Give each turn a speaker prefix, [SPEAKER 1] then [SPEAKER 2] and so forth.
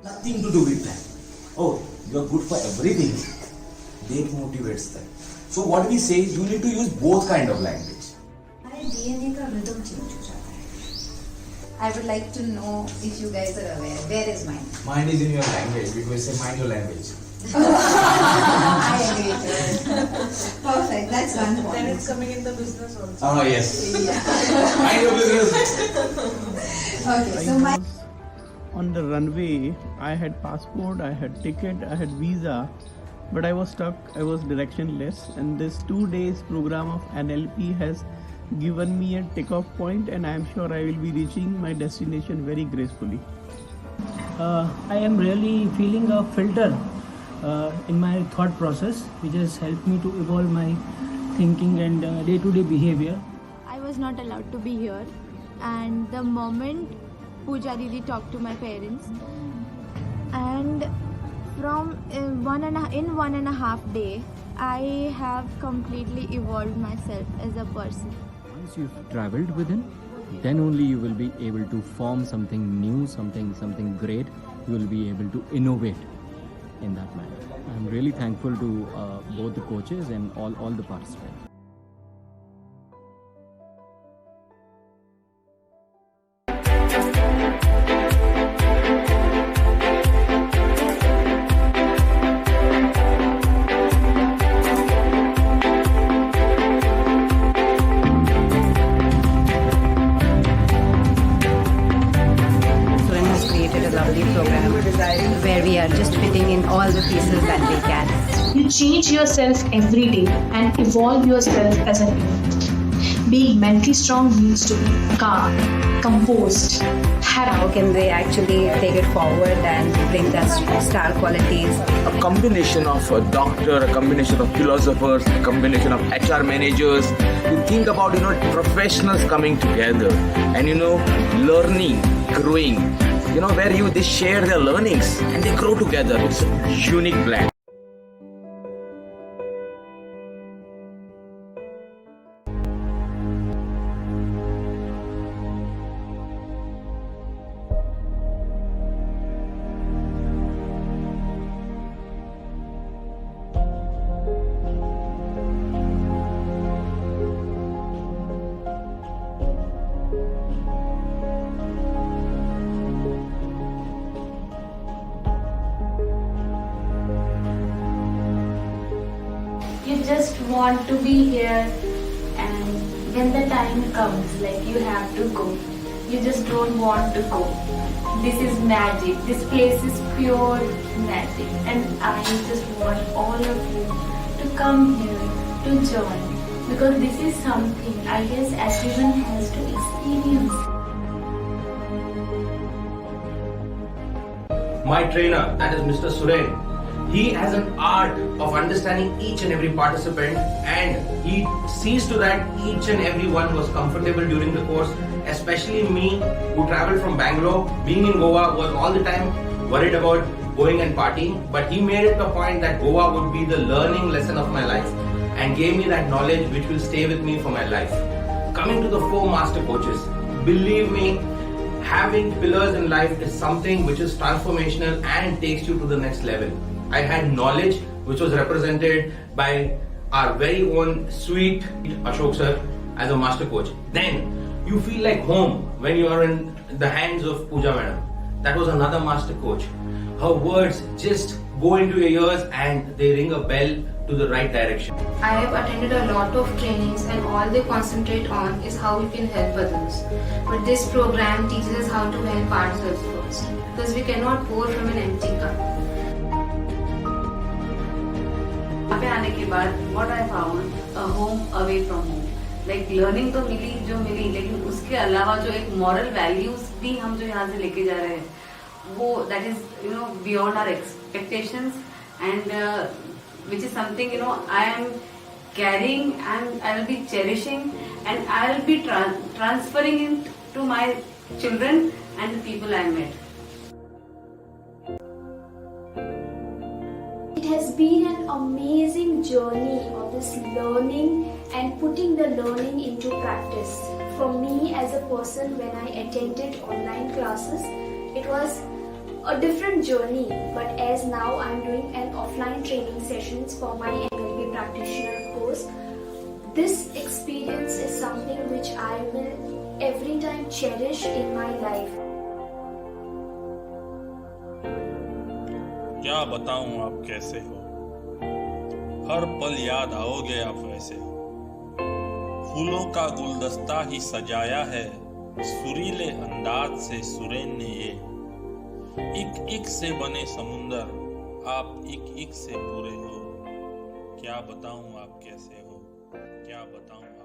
[SPEAKER 1] Nothing to do with that. Oh, you are good for everything. That motivates them. So what we say is you need to use both kind of language.
[SPEAKER 2] हमारे DNA का rhythm change हो जाता है.
[SPEAKER 3] I would like to know if you guys are aware. Where is mine?
[SPEAKER 1] Mine is in your language because say mind your language.
[SPEAKER 3] I agree to it. Perfect. That's one
[SPEAKER 2] Then
[SPEAKER 3] point.
[SPEAKER 2] it's coming in the business also.
[SPEAKER 1] Oh yes. Mind your business.
[SPEAKER 3] Okay, so my
[SPEAKER 4] On the runway, I had passport, I had ticket, I had visa, but I was stuck, I was directionless, and this 2 days program of NLP has given me a takeoff point, and I am sure I will be reaching my destination very gracefully.
[SPEAKER 5] I am really feeling a filter in my thought process, which has helped me to evolve my thinking and day-to-day behavior.
[SPEAKER 6] I was not allowed to be here, and the moment Pooja Didi talked to my parents, and from in 1.5 day, I have completely evolved myself as a person.
[SPEAKER 7] Once you've traveled within, then only you will be able to form something new, something great. You will be able to innovate in that manner. I'm really thankful to both the coaches and all the participants.
[SPEAKER 8] Suren has created a lovely program where we are just fitting in all the pieces that we can.
[SPEAKER 9] You change yourself every day and evolve yourself as a human. Being mentally strong means to be calm, composed, happy.
[SPEAKER 8] How can they actually take it forward and bring that star qualities?
[SPEAKER 10] A combination of a doctor, a combination of philosophers, a combination of HR managers. You think about, professionals coming together and, learning, growing, where they share their learnings and they grow together. It's a unique blend.
[SPEAKER 11] You just want to be here, and when the time comes, like you have to go, you just don't want to go. This is magic. This place is pure magic, and I just want all of you to come here to join, because this is something I guess everyone has to experience.
[SPEAKER 12] My trainer, that is Mr. Suren, he has an art of understanding each and every participant, and he sees to that each and every one was comfortable during the course, especially me who traveled from Bangalore. Being in Goa was all the time worried about going and partying, but he made it a point that Goa would be the learning lesson of my life and gave me that knowledge which will stay with me for my life. Coming to the 4 master coaches, believe me, having pillars in life is something which is transformational and takes you to the next level. I had knowledge which was represented by our very own sweet Ashok sir as a master coach. Then you feel like home when you are in the hands of Pooja madam. That was another master coach. Her words just go into your ears and they ring a bell to the right direction.
[SPEAKER 11] I have attended a lot of trainings, and all they concentrate on is how we can help others. But this program teaches us how to help ourselves first, because we cannot pour from an empty cup.
[SPEAKER 13] यहाँ पे आने के बाद what I found a home away from home. Like learning तो मिली जो मिली, लेकिन उसके अलावा जो एक moral values भी हम जो यहाँ से लेके जा रहे हैं, वो that is beyond our expectations, and which is something I am carrying and I will be cherishing, and I will be transferring it to my children and the people I met.
[SPEAKER 14] It has been an amazing journey of this learning and putting the learning into practice. For me as a person, when I attended online classes, it was a different journey. But as now I'm doing an offline training sessions for my NLP practitioner course, this experience is something which I will every time cherish in my life.
[SPEAKER 15] क्या बताऊं आप कैसे हो, हर पल याद आओगे आप वैसे हो। फूलों का गुलदस्ता ही सजाया है सुरीले अंदाज से सुरेन ने ये। एक एक से बने समुंदर, आप एक एक से पूरे हो। क्या बताऊं आप कैसे हो, क्या बताऊं।